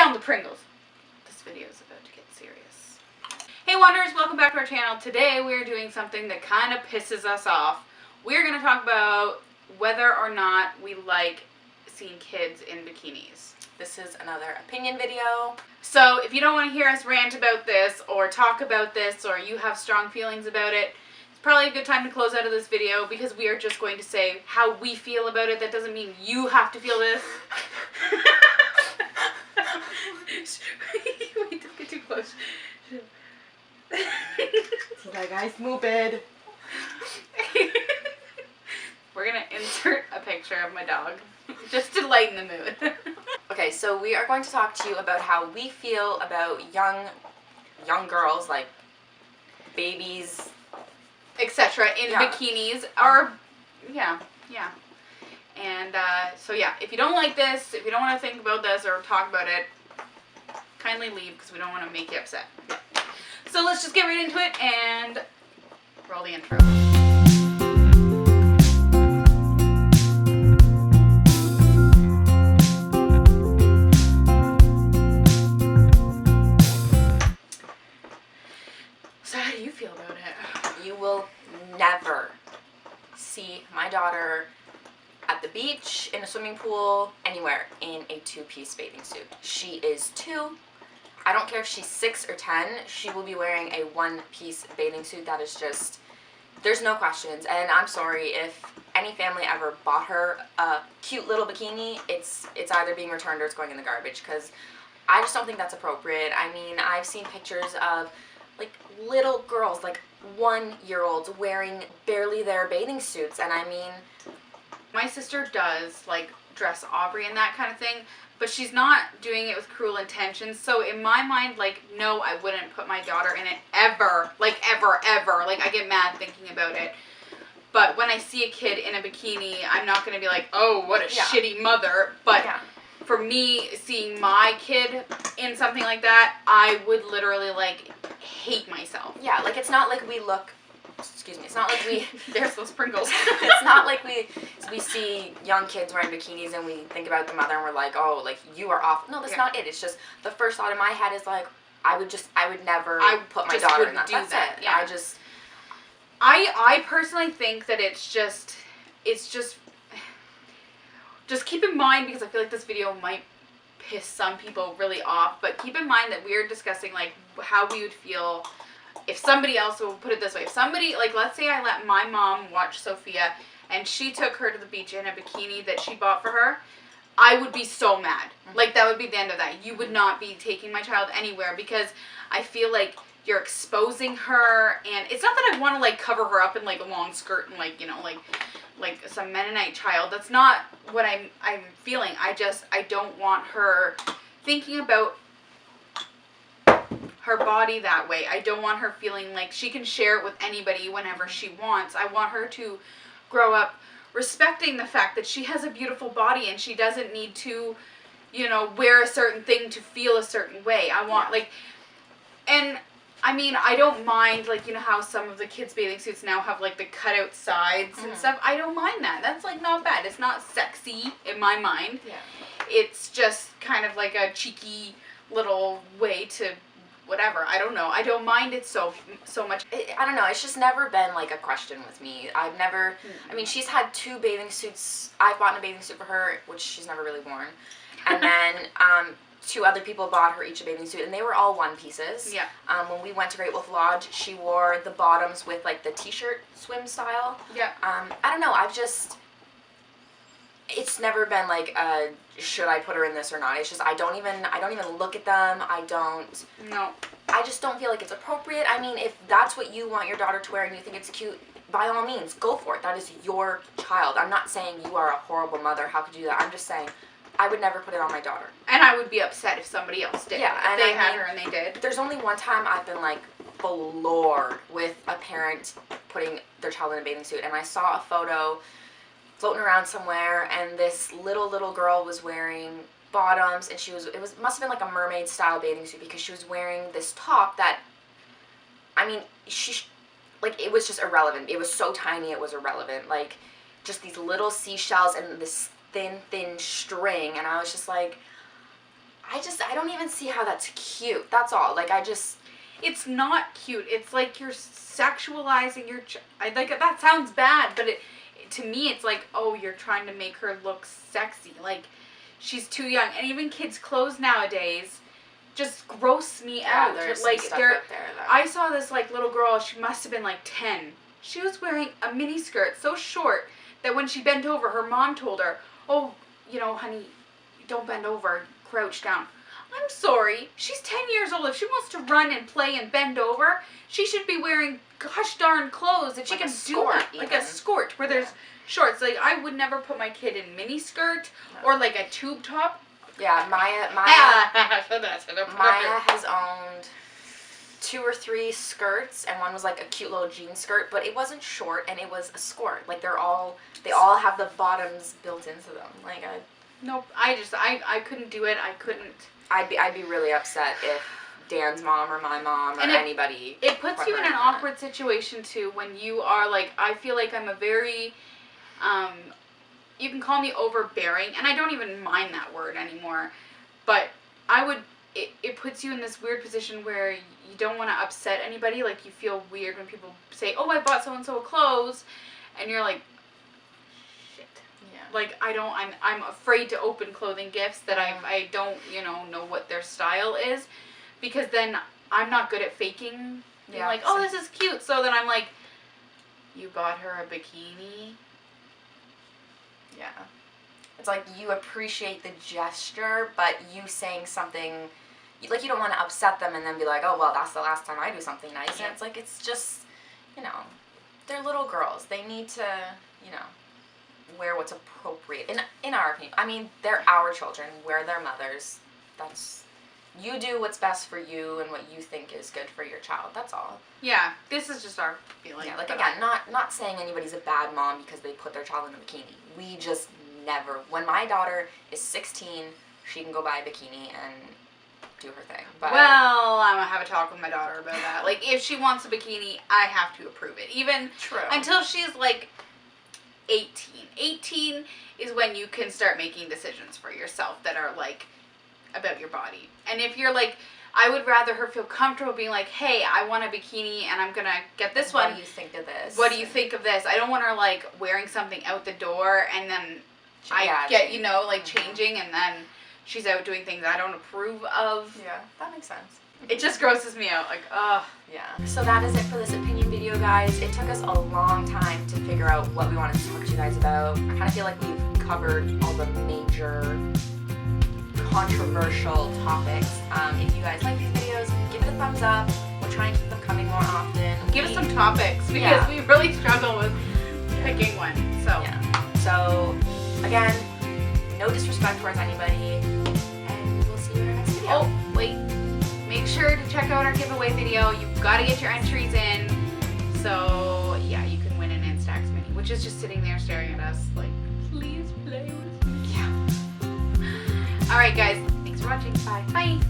down the Pringles. This video is about to get serious. Hey Wanderers, welcome back to our channel. Today we're doing something that kind of pisses us off. We're going to talk about whether or not we like seeing kids in bikinis. This is another opinion video. So if you don't want to hear us rant about this or talk about this or you have strong feelings about it, it's probably a good time to close out of this video because we are just going to say how we feel about it. That doesn't mean you have to feel this. Wait, don't get too close. So that guy's stupid. We're gonna insert a picture of my dog just to lighten the mood. Okay, so we are going to talk to you about how we feel about young girls, like babies, etc. in bikinis, or yeah. And so yeah, if you don't like this, if you don't want to think about this or talk about it, kindly leave because we don't want to make you upset. Yeah. So let's just get right into it and roll the intro. So how do you feel about it? You will never see my daughter at the beach, in a swimming pool, anywhere in a two-piece bathing suit. She is 2. I don't care if she's 6 or 10, she will be wearing a one-piece bathing suit. That is just, there's no questions. And I'm sorry if any family ever bought her a cute little bikini, it's either being returned or it's going in the garbage, because I just don't think that's appropriate. I mean, I've seen pictures of like little girls, like 1-year-olds wearing barely their bathing suits, and I mean, my sister does like dress Aubrey and that kind of thing, but she's not doing it with cruel intentions. So in my mind, like, no, I wouldn't put my daughter in it ever. Like, ever. Like, I get mad thinking about it. But when I see a kid in a bikini, I'm not going to be like, oh, what a shitty mother. But for me, seeing my kid in something like that, I would literally, like, hate myself. Yeah, like, it's not like we look... Excuse me, it's not like we... There's those Pringles. It's not like we see young kids wearing bikinis and we think about the mother and we're like, oh, like, you are off. No, that's not it. It's just, the first thought in my head is like, I would never put my daughter in that. That's it. Yeah. I personally think that it's just keep in mind, because I feel like this video might piss some people really off, but keep in mind that we're discussing, like, how we would feel if somebody else, will put it this way, if somebody, like, let's say I let my mom watch Sophia and she took her to the beach in a bikini that she bought for her, I would be so mad. Like, that would be the end of that. You would not be taking my child anywhere, because I feel like you're exposing her, and it's not that I want to, like, cover her up in, like, a long skirt and, like, you know, like some Mennonite child. That's not what I'm feeling. I don't want her thinking about her body that way. I don't want her feeling like she can share it with anybody whenever she wants. I want her to grow up respecting the fact that she has a beautiful body and she doesn't need to, you know, wear a certain thing to feel a certain way. I want, like, and I mean, I don't mind, like, you know how some of the kids' bathing suits now have, like, the cutout sides and stuff. I don't mind that. That's, like, not bad. It's not sexy in my mind. Yeah. It's just kind of like a cheeky little way to whatever. I don't know. I don't mind it so much. I don't know. It's just never been, like, a question with me. I've never... I mean, she's had 2 bathing suits. I've bought a bathing suit for her, which she's never really worn. And then 2 other people bought her each a bathing suit, and they were all one pieces. Yeah. When we went to Great Wolf Lodge, she wore the bottoms with, like, the t-shirt swim style. Yeah. I don't know. I've just... It's never been like, should I put her in this or not? It's just, I don't even look at them. No. I just don't feel like it's appropriate. I mean, if that's what you want your daughter to wear and you think it's cute, by all means, go for it. That is your child. I'm not saying you are a horrible mother. How could you do that? I'm just saying, I would never put it on my daughter. And I would be upset if somebody else did. Yeah, if they had her and they did. There's only one time I've been, like, floored with a parent putting their child in a bathing suit, and I saw a photo floating around somewhere, and this little girl was wearing bottoms, and must have been like a mermaid style bathing suit, because she was wearing this top that, I mean, it was just irrelevant. It was so tiny, it was irrelevant. Like, just these little seashells and this thin string, and I was just like, I I don't even see how that's cute. That's all. Like, It's not cute. It's like you're sexualizing your like, that sounds bad, but to me, it's like, oh, you're trying to make her look sexy. Like, she's too young. And even kids' clothes nowadays just gross me out. There's like, some stuff out there that... I saw this, like, little girl, she must have been, like, 10. She was wearing a mini skirt so short that when she bent over, her mom told her, oh, you know, honey, don't bend over, crouch down. I'm sorry. She's 10 years old. If she wants to run and play and bend over, she should be wearing gosh darn clothes that she can do it. Like a skirt where there's shorts. Like, I would never put my kid in mini skirt or like a tube top. Yeah, Maya has owned 2 or 3 skirts, and one was like a cute little jean skirt, but it wasn't short and it was a skirt. Like, they all have the bottoms built into them. Like, nope. I couldn't do it. I couldn't. I'd be really upset if Dan's mom or my mom or anybody. It puts you in an awkward situation too when you are like, I feel like I'm a very, you can call me overbearing, and I don't even mind that word anymore, but it puts you in this weird position where you don't want to upset anybody. Like, you feel weird when people say, oh, I bought so-and-so clothes, and you're like, like, I'm afraid to open clothing gifts that I don't, know what their style is, because then I'm not good at faking. Yeah. Like, oh, this is cute. So then I'm like, you bought her a bikini? Yeah. It's like, you appreciate the gesture, but you saying something, like, you don't want to upset them and then be like, oh, well, that's the last time I do something nice. Yeah. And it's like, it's just, they're little girls. They need to, wear what's appropriate, in our opinion. I mean, they're our children. We're their mothers. You do what's best for you and what you think is good for your child. That's all. Yeah, this is just our feeling. Yeah, like, again, not saying anybody's a bad mom because they put their child in a bikini. We just never. When my daughter is 16, she can go buy a bikini and do her thing. But well, I'm gonna have a talk with my daughter about that. Like, if she wants a bikini, I have to approve it. Even until she's like 18. 18 is when you can start making decisions for yourself that are, like, about your body. And if you're like, I would rather her feel comfortable being like, hey, I want a bikini and I'm gonna get this one. What do you think of this? What do you think of this? I don't want her, like, wearing something out the door and then changing, and then she's out doing things I don't approve of. Yeah, that makes sense. It just grosses me out. Like, ugh. Yeah. So that is it for this opinion video, guys. It took us a long time to figure out what we wanted to talk to you guys about. I kind of feel like we've covered all the major controversial topics. If you guys like these videos, give it a thumbs up. We'll try and keep them coming more often. Give us some topics, because we really struggle with picking one. So So, again, no disrespect towards anybody, and we'll see you in our next video. Oh, wait. Make sure to check out our giveaway video. You've got to get your entries in. So, yeah, you can win an INSTAX mini, which is just sitting there staring at us like, please play with me. Yeah. All right, guys. Thanks for watching. Bye. Bye.